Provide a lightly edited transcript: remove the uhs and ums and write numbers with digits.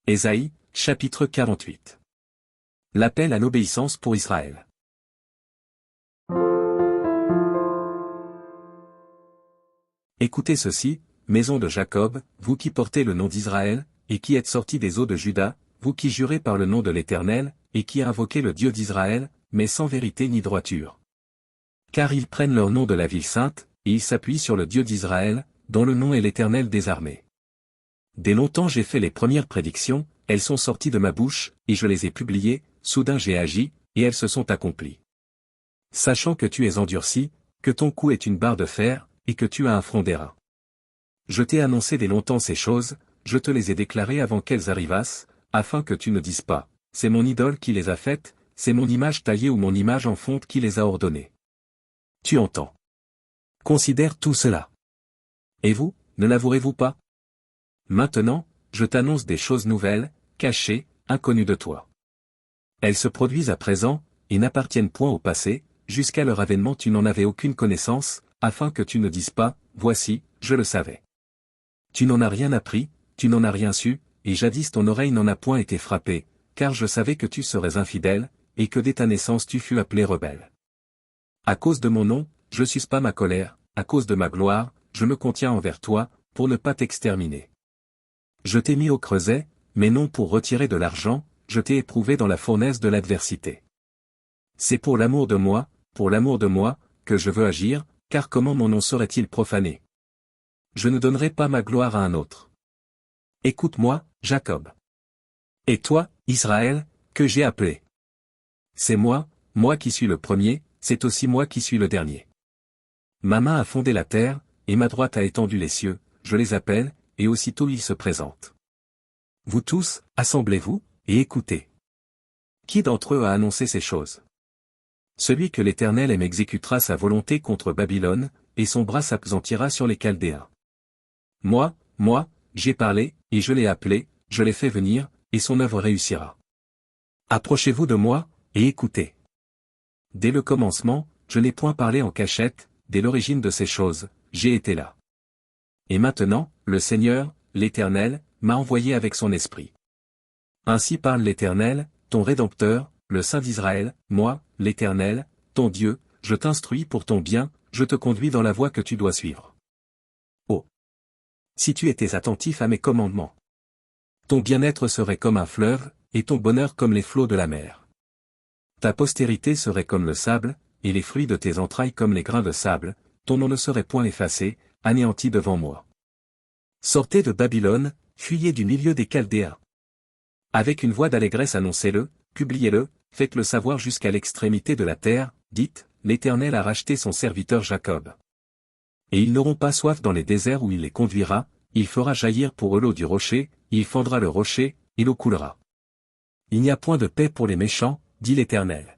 Ésaïe, chapitre 48. L'appel à l'obéissance pour Israël. Écoutez ceci, maison de Jacob, vous qui portez le nom d'Israël, et qui êtes sortis des eaux de Juda, vous qui jurez par le nom de l'Éternel, et qui invoquez le Dieu d'Israël, mais sans vérité ni droiture. Car ils prennent leur nom de la ville sainte, et ils s'appuient sur le Dieu d'Israël, dont le nom est l'Éternel des armées. Dès longtemps j'ai fait les premières prédictions, elles sont sorties de ma bouche, et je les ai publiées, soudain j'ai agi, et elles se sont accomplies. Sachant que tu es endurci, que ton cou est une barre de fer, et que tu as un front d'airain. Je t'ai annoncé dès longtemps ces choses, je te les ai déclarées avant qu'elles arrivassent, afin que tu ne dises pas, c'est mon idole qui les a faites, c'est mon image taillée ou mon image en fonte qui les a ordonnées. Tu entends. Considère tout cela. Et vous, ne l'avouerez-vous pas? Maintenant, je t'annonce des choses nouvelles, cachées, inconnues de toi. Elles se produisent à présent, et n'appartiennent point au passé, jusqu'à leur avènement tu n'en avais aucune connaissance, afin que tu ne dises pas, voici, je le savais. Tu n'en as rien appris, tu n'en as rien su, et jadis ton oreille n'en a point été frappée, car je savais que tu serais infidèle, et que dès ta naissance tu fus appelé rebelle. À cause de mon nom, je suce pas ma colère, à cause de ma gloire, je me contiens envers toi, pour ne pas t'exterminer. Je t'ai mis au creuset, mais non pour retirer de l'argent, je t'ai éprouvé dans la fournaise de l'adversité. C'est pour l'amour de moi, que je veux agir, car comment mon nom serait-il profané? Je ne donnerai pas ma gloire à un autre. Écoute-moi, Jacob. Et toi, Israël, que j'ai appelé. C'est moi qui suis le premier, c'est aussi moi qui suis le dernier. Ma main a fondé la terre, et ma droite a étendu les cieux, je les appelle, et aussitôt ils se présentent. Vous tous, assemblez-vous, et écoutez. Qui d'entre eux a annoncé ces choses? Celui que l'Éternel aime exécutera sa volonté contre Babylone, et son bras s'appesantira sur les Chaldéens. Moi, j'ai parlé, et je l'ai appelé, je l'ai fait venir, et son œuvre réussira. Approchez-vous de moi, et écoutez. Dès le commencement, je n'ai point parlé en cachette, dès l'origine de ces choses, j'ai été là. Et maintenant, le Seigneur, l'Éternel, m'a envoyé avec son esprit. Ainsi parle l'Éternel, ton Rédempteur, le Saint d'Israël, moi, l'Éternel, ton Dieu, je t'instruis pour ton bien, je te conduis dans la voie que tu dois suivre. Oh! Si tu étais attentif à mes commandements. Ton bien-être serait comme un fleuve, et ton bonheur comme les flots de la mer. Ta postérité serait comme le sable, et les fruits de tes entrailles comme les grains de sable, ton nom ne serait point effacé, anéanti devant moi. Sortez de Babylone, fuyez du milieu des Chaldéens. Avec une voix d'allégresse annoncez-le, publiez-le, faites-le savoir jusqu'à l'extrémité de la terre, dites, l'Éternel a racheté son serviteur Jacob. Et ils n'auront pas soif dans les déserts où il les conduira, il fera jaillir pour eux l'eau du rocher, il fendra le rocher, et l'eau coulera. Il n'y a point de paix pour les méchants, dit l'Éternel.